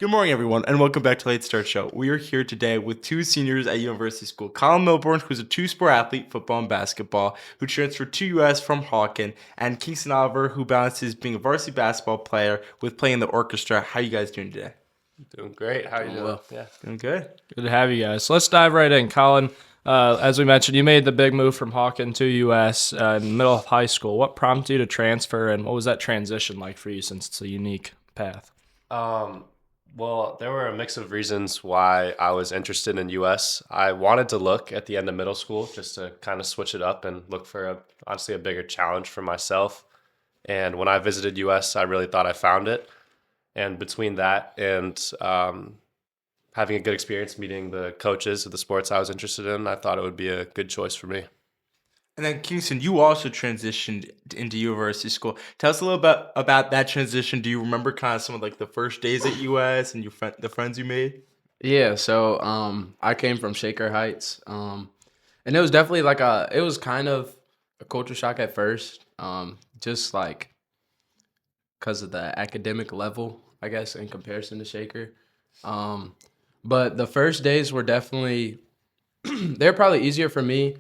Good morning, everyone, and welcome back to Late Start Show. We are here today with two seniors at University School. Colin Milbourn, who's a two-sport athlete, football and basketball, who transferred to US from Hawken, and Kingston Oliver, who balances being a varsity basketball player with playing in the orchestra. How you guys doing today? Doing great. How are you Doing doing? well. Yeah. Doing good. Good to have you guys. So let's dive right in. Colin, as we mentioned, you made the big move from Hawken to US in the middle of high school. What prompted you to transfer, and what was that transition like for you since it's a unique path? Um, well, there were a mix of reasons why I was interested in US. I wanted to look at the end of middle school just to kind of switch it up and look for honestly a bigger challenge for myself. And when I visited US, I really thought I found it. And between that and having a good experience meeting the coaches of the sports I was interested in, I thought it would be a good choice for me. And then, Kingston, you also transitioned into University School. Tell us a little bit about that transition. Do you remember kind of some of like the first days at US and the friends you made? Yeah, so I came from Shaker Heights, and it was definitely it was kind of a culture shock at first, just like because of the academic level, I guess, in comparison to Shaker. Um, but the first days were definitely they're probably easier for me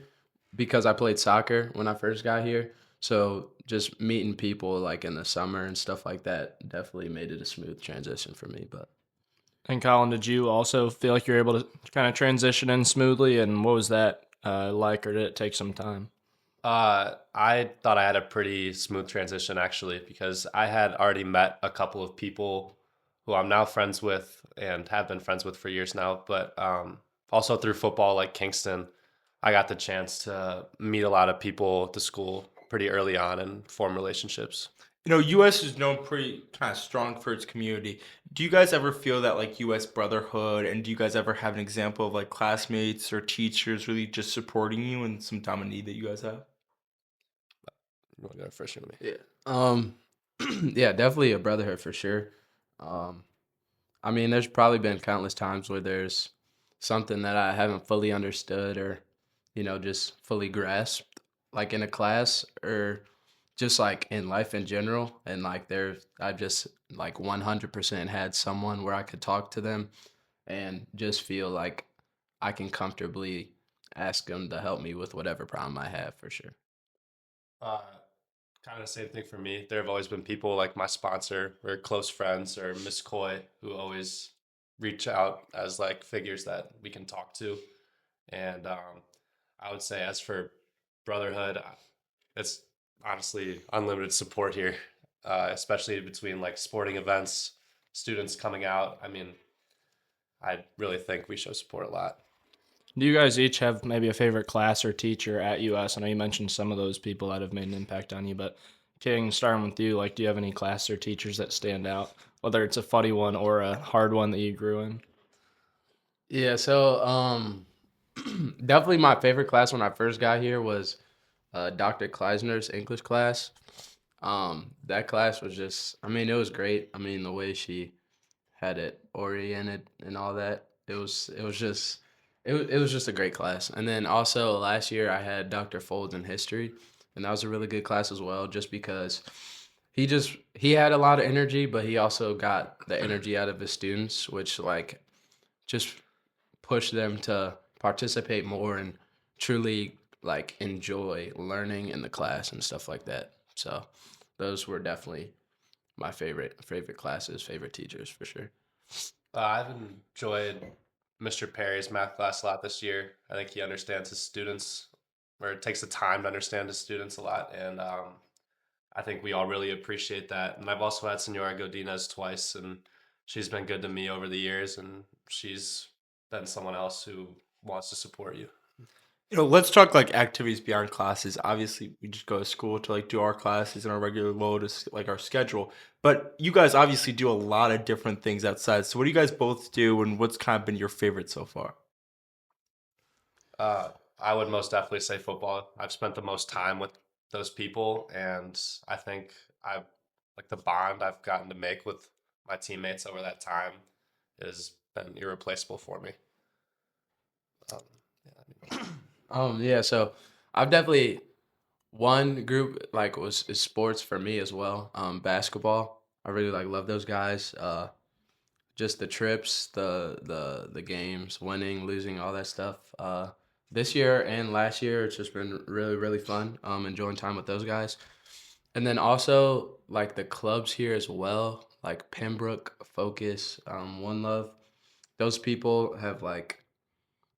because I played soccer when I first got here. So just meeting people like in the summer and stuff like that definitely made it a smooth transition for me. But And Colin, did you also feel like you were able to kind of transition in smoothly, and what was that like, or did it take some time? I thought I had a pretty smooth transition actually because I had already met a couple of people who I'm now friends with and have been friends with for years now. But also through football, like Kingston, I got the chance to meet a lot of people at the school pretty early on and form relationships. US is known pretty kind of strong for its community. Do you guys ever feel that like US brotherhood, and do you guys ever have an example of like classmates or teachers really just supporting you in some time of need that you guys have? You want to go first with me? Yeah. Yeah, definitely a brotherhood for sure. Um, I mean, there's probably been countless times where there's something that I haven't fully understood or, just fully grasped, like in a class or just like in life in general. And like I've just like 100% had someone where I could talk to them and just feel like I can comfortably ask them to help me with whatever problem I have for sure. Uh, Kind of the same thing for me. There have always been people like my sponsor or close friends or Miss Coy who always reach out as like figures that we can talk to. And I would say, as for brotherhood, it's honestly unlimited support here, especially between like sporting events, students coming out. I mean, I really think we show support a lot. Do you guys each have maybe a favorite class or teacher at US? I know you mentioned some of those people that have made an impact on you, but King, starting with you, like, do you have any class or teachers that stand out, whether it's a funny one or a hard one that you grew in? Yeah, so definitely my favorite class when I first got here was Dr. Kleisner's English class. That class was just, I mean, it was great. I mean, the way she had it oriented and all that, it was just a great class. And then also last year I had Dr. Folds in history, and that was a really good class as well, just because he had a lot of energy, but he also got the energy out of his students, which like just push them to participate more and truly like enjoy learning in the class and stuff like that. So those were definitely my favorite classes, favorite teachers for sure. I've enjoyed Mr. Perry's math class a lot this year. I think he understands his students, or it takes the time to understand his students a lot, and I think we all really appreciate that. And I've also had Senora Godinez twice, and she's been good to me over the years, and she's been someone else who wants to support you. Let's talk like activities beyond classes. Obviously, we just go to school to like do our classes and our regular load is like our schedule. But you guys obviously do a lot of different things outside. So what do you guys both do, and what's kind of been your favorite so far? Uh, I would most definitely say football. I've spent the most time with those people, and I think I've like the bond I've gotten to make with my teammates over that time has been irreplaceable for me. Um, yeah, Yeah, so I've definitely one group like was is sports for me as well. Basketball. I really like love those guys. just the trips, the games, winning, losing, all that stuff. This year and last year, it's just been really, really fun. Enjoying time with those guys. And then also like the clubs here as well, like Pembroke, Focus, One Love. Those people have like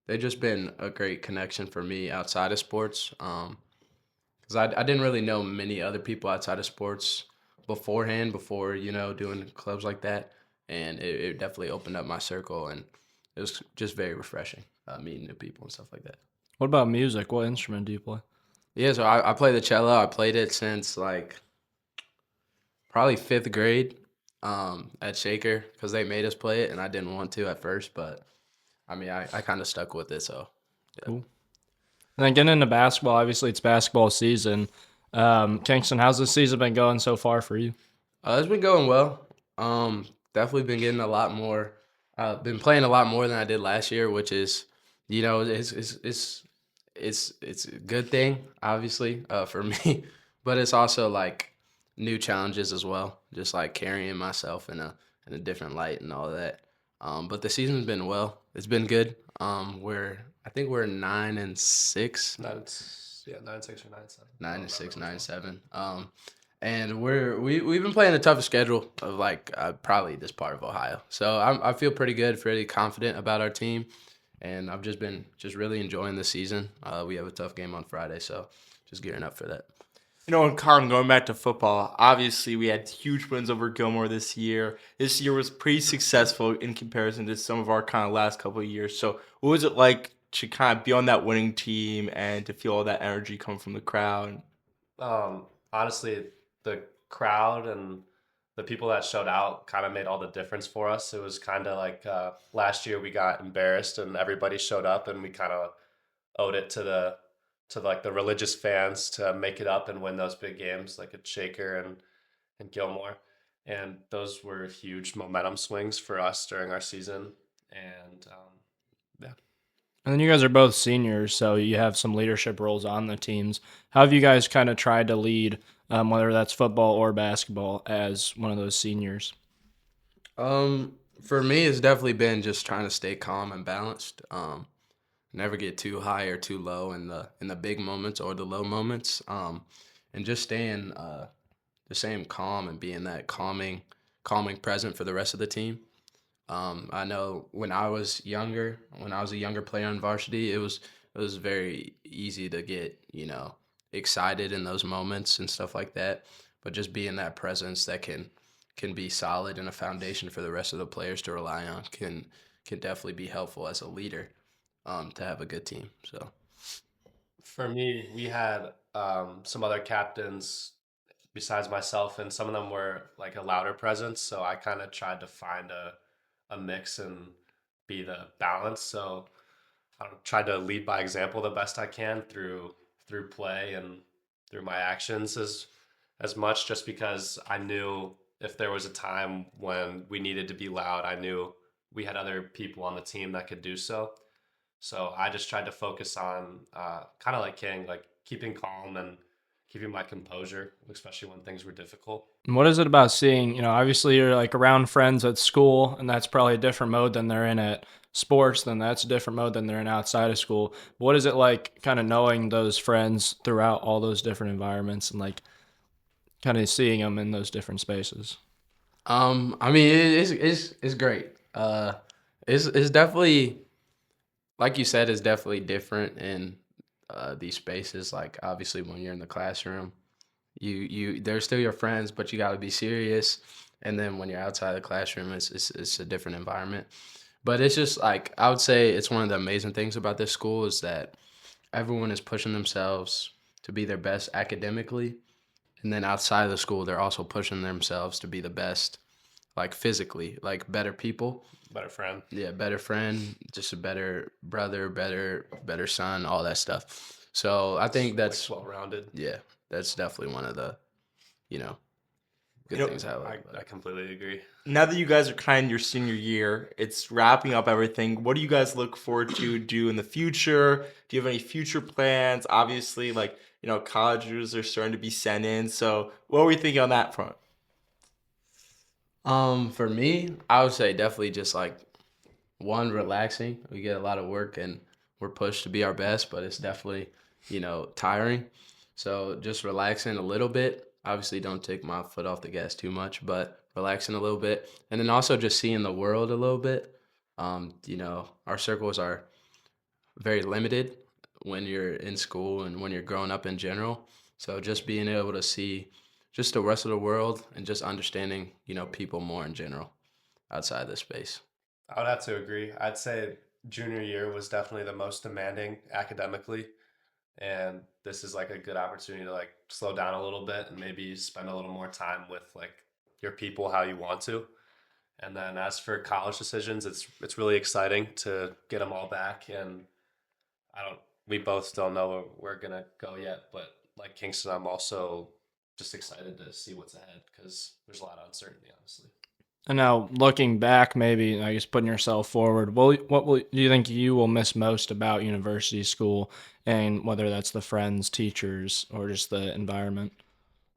they've just been a great connection for me outside of sports. Because I didn't really know many other people outside of sports beforehand, before doing clubs like that, and it definitely opened up my circle, and it was just very refreshing meeting new people and stuff like that. What about music? What instrument do you play? Yeah, so I play the cello. I played it since like probably fifth grade at Shaker because they made us play it, and I didn't want to at first, but I mean, I kind of stuck with it. So, yeah. Cool. And then getting into basketball, obviously it's basketball season. Kingston, how's this season been going so far for you? It's been going well. Definitely been getting a lot more. Been playing a lot more than I did last year, which is, it's a good thing, obviously, for me, but it's also like new challenges as well. Just like carrying myself in a different light and all that. But the season's been well. It's been good. I think we're 9-6. 9-6 or 9-7. 9-6, 9-7. And we've been playing a tougher schedule of like probably this part of Ohio. So I feel pretty good, pretty confident about our team, and I've just been really enjoying the season. We have a tough game on Friday, so just gearing up for that. And Colin, going back to football, obviously we had huge wins over Gilmore this year. This year was pretty successful in comparison to some of our kind of last couple of years. So what was it like to kind of be on that winning team and to feel all that energy come from the crowd? Honestly, the crowd and the people that showed out kind of made all the difference for us. It was kind of like last year we got embarrassed and everybody showed up, and we kind of owed it to like the religious fans to make it up and win those big games like at Shaker and Gilmore. And those were huge momentum swings for us during our season. And yeah. And then you guys are both seniors, so you have some leadership roles on the teams. How have you guys kind of tried to lead, whether that's football or basketball, as one of those seniors? For me, it's definitely been just trying to stay calm and balanced. Never get too high or too low in the big moments or the low moments. And just staying the same calm and being that calming present for the rest of the team. I know when I was a younger player on varsity, it was very easy to get, excited in those moments and stuff like that. But just being that presence that can be solid and a foundation for the rest of the players to rely on can definitely be helpful as a leader, to have a good team. So For me, we had some other captains besides myself, and some of them were like a louder presence. So I kind of tried to find a mix and be the balance. So I tried to lead by example the best I can through play and through my actions as much, just because I knew if there was a time when we needed to be loud, I knew we had other people on the team that could do so. So I just tried to focus on kind of like King, like keeping calm and keeping my composure, especially when things were difficult. And what is it about seeing, obviously you're like around friends at school, and that's probably a different mode than they're in at sports, then that's a different mode than they're in outside of school. What is it like kind of knowing those friends throughout all those different environments and like kind of seeing them in those different spaces? I mean, it's great. It's definitely, like you said, it's definitely different in these spaces. Like obviously, when you're in the classroom, they're still your friends, but you got to be serious. And then when you're outside the classroom, it's a different environment. But it's just like I would say it's one of the amazing things about this school is that everyone is pushing themselves to be their best academically, and then outside of the school, they're also pushing themselves to be the best, like physically, like better people. Better friend. Yeah, better friend, just a better brother, better son, all that stuff. So I think that's well rounded. yeah, that's definitely one of the, good You know, things I like. I completely agree. Now that you guys are kind of in your senior year, it's wrapping up everything. What do you guys look forward to do in the future? Do you have any future plans? Obviously, like, colleges are starting to be sent in. So what are we thinking on that front? For me, I would say definitely just like one, relaxing. We get a lot of work and we're pushed to be our best, but it's definitely, tiring. So just relaxing a little bit. Obviously, don't take my foot off the gas too much, but relaxing a little bit. And then also just seeing the world a little bit. Our circles are very limited when you're in school and when you're growing up in general. So just being able to see just the rest of the world and just understanding, people more in general outside this space. I would have to agree. I'd say junior year was definitely the most demanding academically, and this is like a good opportunity to like slow down a little bit and maybe spend a little more time with like your people how you want to. And then as for college decisions, it's really exciting to get them all back. And I don't, we both don't know where we're gonna go yet, but like Kingston, I'm also just excited to see what's ahead because there's a lot of uncertainty, honestly. And now looking back, maybe I guess putting yourself forward, what will do you think you will miss most about university school, and whether that's the friends, teachers, or just the environment?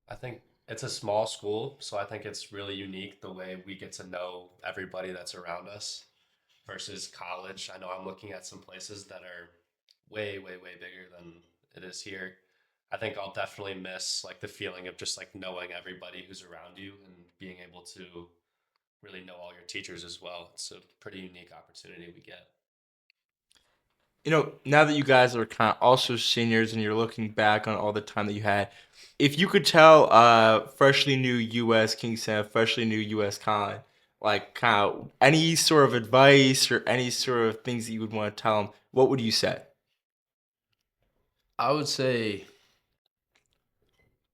I think it's a small school, so I think it's really unique the way we get to know everybody that's around us versus college. I know I'm looking at some places that are way, way, way bigger than it is here. I think I'll definitely miss like the feeling of just like knowing everybody who's around you and being able to really know all your teachers as well. It's a pretty unique opportunity we get. Now that you guys are kind of also seniors and you're looking back on all the time that you had, if you could tell freshly new US Kingston, freshly new US Colin, like kind of any sort of advice or any sort of things that you would want to tell them, what would you say? I would say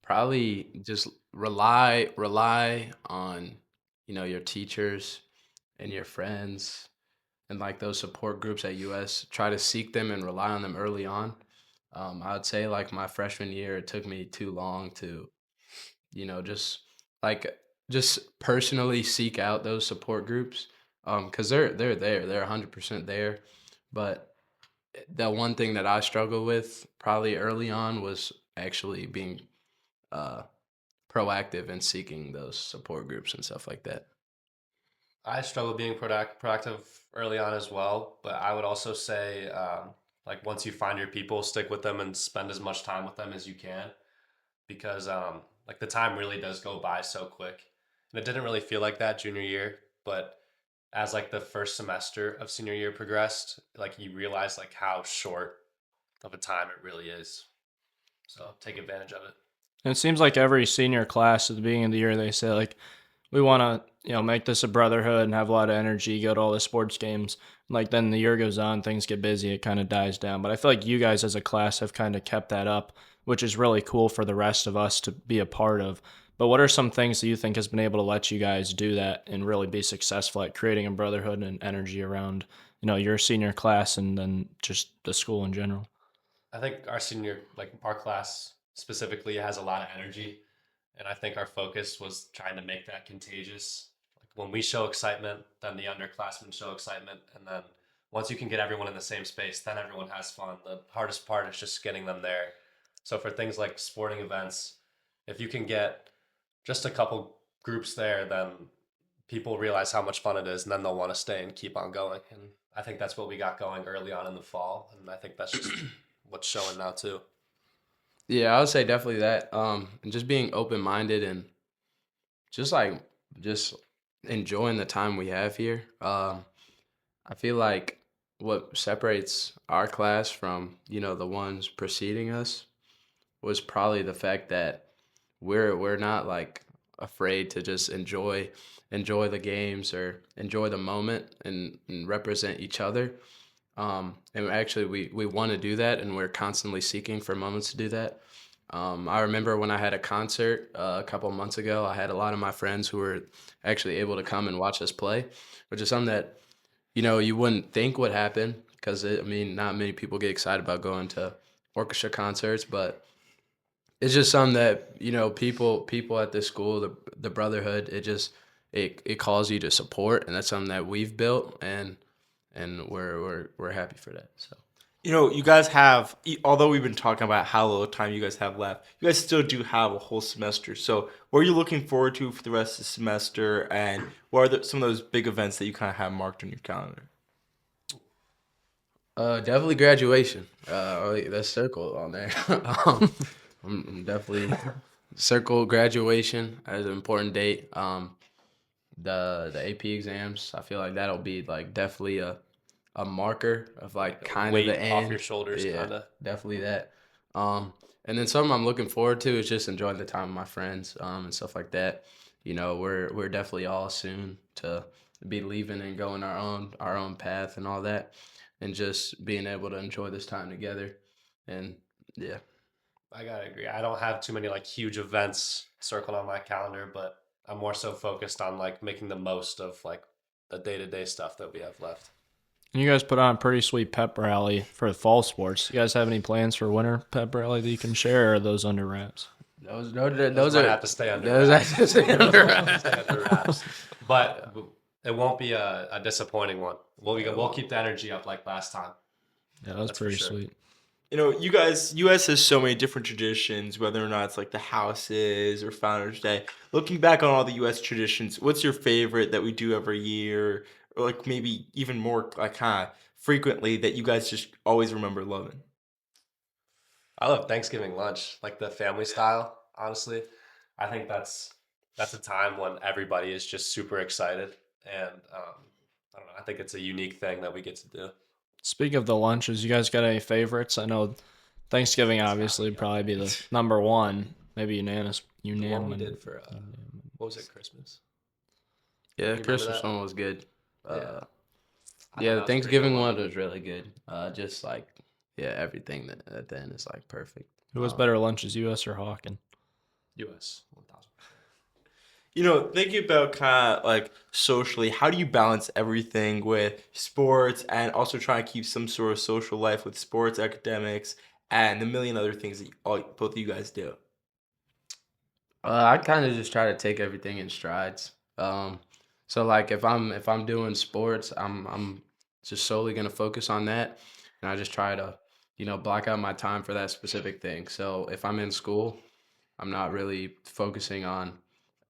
probably just rely on, your teachers and your friends and like those support groups at US. Try to seek them and rely on them early on. I would say like my freshman year, it took me too long to, just like just personally seek out those support groups. Because they're there, they're 100% there. But the one thing that I struggled with probably early on was actually being uh, proactive in seeking those support groups and stuff like that. I struggle being productive early on as well, but I would also say, like once you find your people, stick with them and spend as much time with them as you can, because like the time really does go by so quick, and it didn't really feel like that junior year, but as like the first semester of senior year progressed, like you realize like how short of a time it really is. So take advantage of it. And it seems like every senior class at the beginning of the year, they say like, we want to, make this a brotherhood and have a lot of energy, go to all the sports games. Like then the year goes on, things get busy, it kind of dies down. But I feel like you guys as a class have kind of kept that up, which is really cool for the rest of us to be a part of. But what are some things that you think has been able to let you guys do that and really be successful at creating a brotherhood and energy around, your senior class and then just the school in general? I think our senior, like our class specifically, has a lot of energy, and I think our focus was trying to make that contagious. Like when we show excitement, then the underclassmen show excitement, and then once you can get everyone in the same space, then everyone has fun. The hardest part is just getting them there. So for things like sporting events, if you can get just a couple groups there, then people realize how much fun it is, and then they'll want to stay and keep on going. And I think that's what we got going early on in the fall, and I think that's just what's showing now too. Yeah, I would say definitely that. And just being open minded and just like just enjoying the time we have here. I feel like what separates our class from, the ones preceding us was probably the fact that we're not like afraid to just enjoy the games or enjoy the moment and represent each other. And actually, we want to do that, and we're constantly seeking for moments to do that. I remember when I had a concert a couple of months ago, I had a lot of my friends who were actually able to come and watch us play, which is something that you wouldn't think would happen because I mean, not many people get excited about going to orchestra concerts, but it's just something that people at this school, the brotherhood, it calls you to support, and that's something that we've built, and we're happy for that. So You guys have, although we've been talking about how little time you guys have left, you guys still do have a whole semester. So, what are you looking forward to for the rest of the semester, and what are some of those big events that you kind of have marked on your calendar? Definitely graduation. That's circle on there. I'm definitely circle graduation as an important date. The AP exams, I feel like that'll be like definitely a marker of like Like a kind of weight the off your end. shoulders, Yeah, kind of. definitely that. And then something I'm looking forward to is just enjoying the time with my friends, and stuff like that. We're definitely all soon to be leaving and going our own path and all that, and just being able to enjoy this time together. And yeah. I gotta agree. I don't have too many like huge events circled on my calendar, but I'm more so focused on like making the most of like the day to day stuff that we have left. You guys put on a pretty sweet pep rally for the fall sports. You guys have any plans for winter pep rally that you can share, or are those under wraps? Those might are have to stay under those wraps. have to stay under Those might have to wraps. stay under wraps. But it won't be a disappointing one. We'll keep the energy up like last time. Yeah, that's That's for pretty sure. sweet. You guys, U.S. has so many different traditions, whether or not it's like the houses or Founders Day. Looking back on all the U.S. traditions, what's your favorite that we do every year, or like maybe even more like kind of frequently that you guys just always remember loving? I love Thanksgiving lunch, like the family style. Honestly, I think that's a time when everybody is just super excited, and I don't know. I think it's a unique thing that we get to do. Speaking of the lunches, you guys got any favorites? I know Thanksgiving It's obviously gotta would be up probably be there. the number one, maybe unanimous. The one we Unanimous. did for what was it, Christmas? Yeah, You remember Christmas that? one was good. Yeah, Uh, I yeah, thought the that was a pretty good Thanksgiving one. one was really good. Just like yeah, everything that at the end is like perfect. Who was better lunches, U.S. or Hawken? U.S. 1000%. Thinking about kind of like socially, how do you balance everything with sports and also trying to keep some sort of social life with sports, academics, and the million other things that both of you guys do? I kind of just try to take everything in strides. So like if I'm doing sports, I'm just solely gonna focus on that, and I just try to block out my time for that specific thing. So if I'm in school, I'm not really focusing on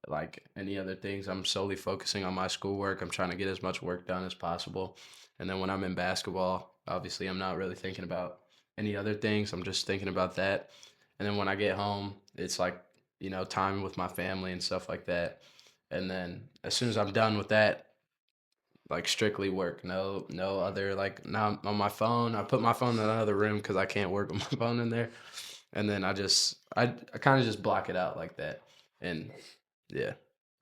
like any other things. I'm solely focusing on my schoolwork. I'm trying to get as much work done as possible. And then when I'm in basketball, obviously I'm not really thinking about any other things. I'm just thinking about that. And then when I get home, it's like, time with my family and stuff like that. And then as soon as I'm done with that, like strictly work. No other like not on my phone. I put my phone in another room because I can't work with my phone in there. And then I kind of just block it out like that. And yeah.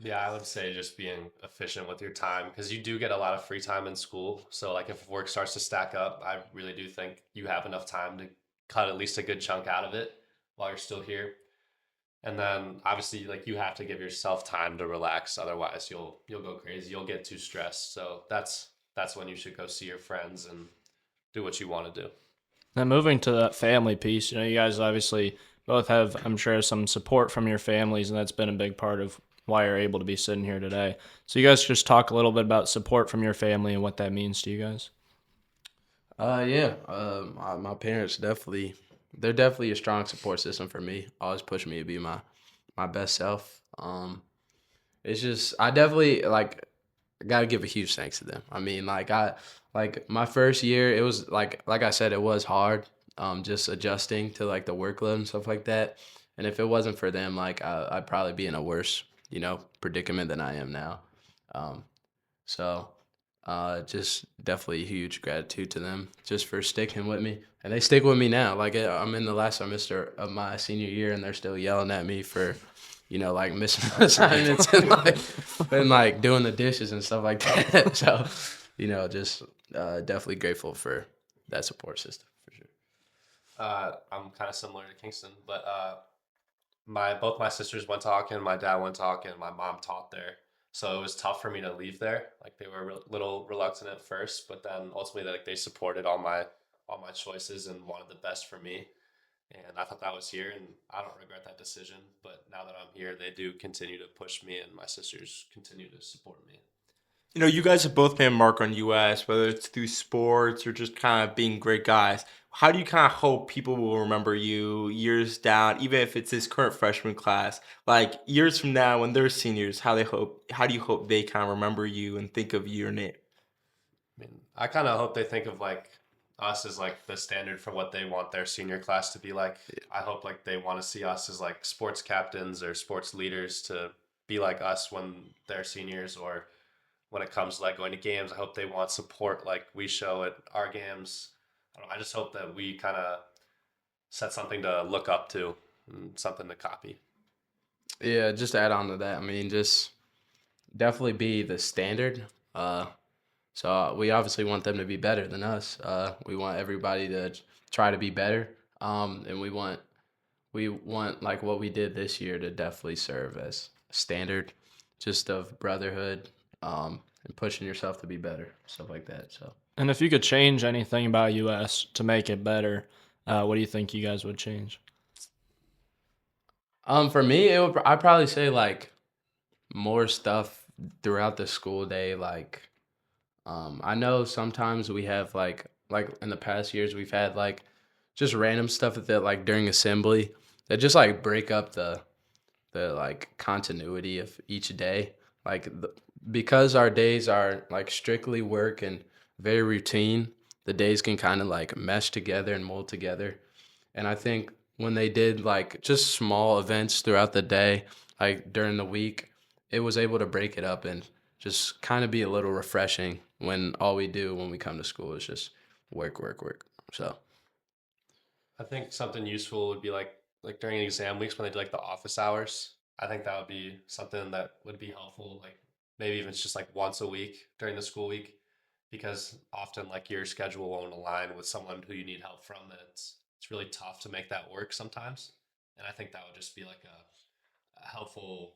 Yeah, I would say just being efficient with your time because you do get a lot of free time in school. So, like, if work starts to stack up, I really do think you have enough time to cut at least a good chunk out of it while you're still here. And then, obviously, like you have to give yourself time to relax. Otherwise, you'll go crazy. You'll get too stressed. So that's when you should go see your friends and do what you want to do. Now moving to that family piece, you guys obviously both have, I'm sure, some support from your families, and that's been a big part of why you're able to be sitting here today. So you guys just talk a little bit about support from your family and what that means to you guys. Yeah. My parents they're definitely a strong support system for me. Always push me to be my best self. It's just I definitely like gotta give a huge thanks to them. I mean, like my first year, it was like I said, it was hard. Just adjusting to like the workload and stuff like that. And if it wasn't for them, like I'd probably be in a worse, predicament than I am now. Um, so just definitely huge gratitude to them just for sticking with me, and they stick with me now. Like I'm in the last semester of my senior year, and they're still yelling at me for, like missing assignments and like doing the dishes and stuff like that. So, just definitely grateful for that support system for sure. I'm kind of similar to Kingston, but my both my sisters went talking, my dad went talking, my mom taught there. So it was tough for me to leave there. Like they were a little reluctant at first, but then ultimately like they supported all my choices and wanted the best for me. And I thought that was here, and I don't regret that decision. But now that I'm here, they do continue to push me, and my sisters continue to support me. You guys have both made a mark on US, whether it's through sports or just kind of being great guys. how do you kind of hope people will remember you years down, even if it's this current freshman class, like years from now when they're seniors, how do you hope they kind of remember you and think of your name? I mean, I kind of hope they think of like us as like the standard for what they want their senior class to be like. I hope like they want to see us as like sports captains or sports leaders to be like us when they're seniors, or when it comes to like going to games. I hope they want support like we show at our games. I don't know, I just hope that we kind of set something to look up to and something to copy. Yeah, just to add on to that, I mean, just definitely be the standard. So we obviously want them to be better than us. We want everybody to try to be better. And we want like what we did this year to definitely serve as a standard, just of brotherhood, and pushing yourself to be better, stuff like that. So. And if you could change anything about US to make it better, what do you think you guys would change? For me, I'd probably say like more stuff throughout the school day. Like, I know sometimes we have like in the past years we've had like just random stuff that like during assembly that just like break up the like continuity of each day. Like because our days are like strictly work and very routine, the days can kind of like mesh together and mold together. And I think when they did like just small events throughout the day, like during the week, it was able to break it up and just kind of be a little refreshing when all we do when we come to school is just work, work, work. So, I think something useful would be like during exam weeks when they do like the office hours. I think that would be something that would be helpful. Like maybe even it's just like once a week during the school week, because often like your schedule won't align with someone who you need help from. That it's really tough to make that work sometimes. And I think that would just be like a helpful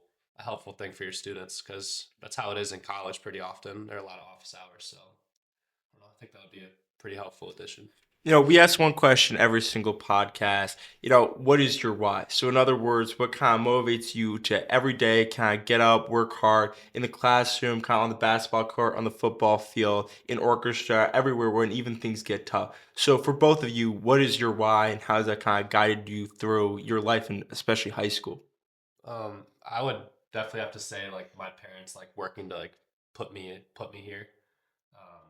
thing for your students, because that's how it is in college pretty often. There are a lot of office hours, so I don't know, I think that would be a pretty helpful addition. We ask one question every single podcast. What is your why? So, in other words, what kind of motivates you to every day kind of get up, work hard in the classroom, kind of on the basketball court, on the football field, in orchestra, everywhere when even things get tough? So, for both of you, what is your why and how has that kind of guided you through your life and especially high school? I would definitely have to say like my parents like working to like put me here. Um,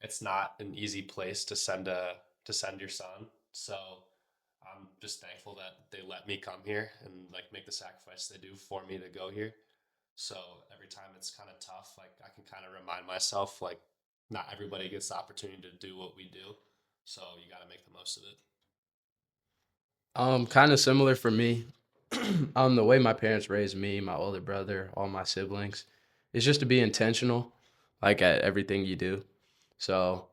it's not an easy place to send your son, so I'm just thankful that they let me come here and like make the sacrifice they do for me to go here. So every time it's kind of tough, like I can kind of remind myself like not everybody gets the opportunity to do what we do, so you got to make the most of it. kind of similar for me. The way my parents raised me, my older brother, all my siblings, is just to be intentional, like at everything you do. So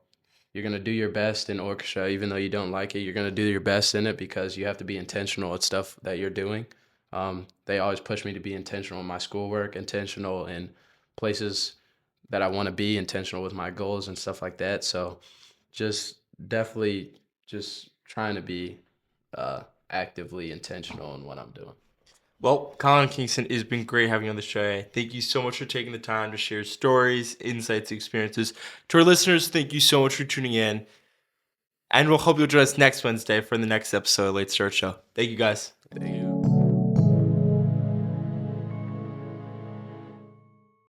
you're gonna do your best in orchestra, even though you don't like it. You're gonna do your best in it because you have to be intentional at stuff that you're doing. They always push me to be intentional in my schoolwork, intentional in places that I want to be, intentional with my goals and stuff like that. So just definitely just trying to be actively intentional in what I'm doing. Well, Colin Kingston, it's been great having you on the show today. Thank you so much for taking the time to share stories, insights, experiences. To our listeners, thank you so much for tuning in. And we'll hope you'll join us next Wednesday for the next episode of Late Start Show. Thank you, guys. Thank you.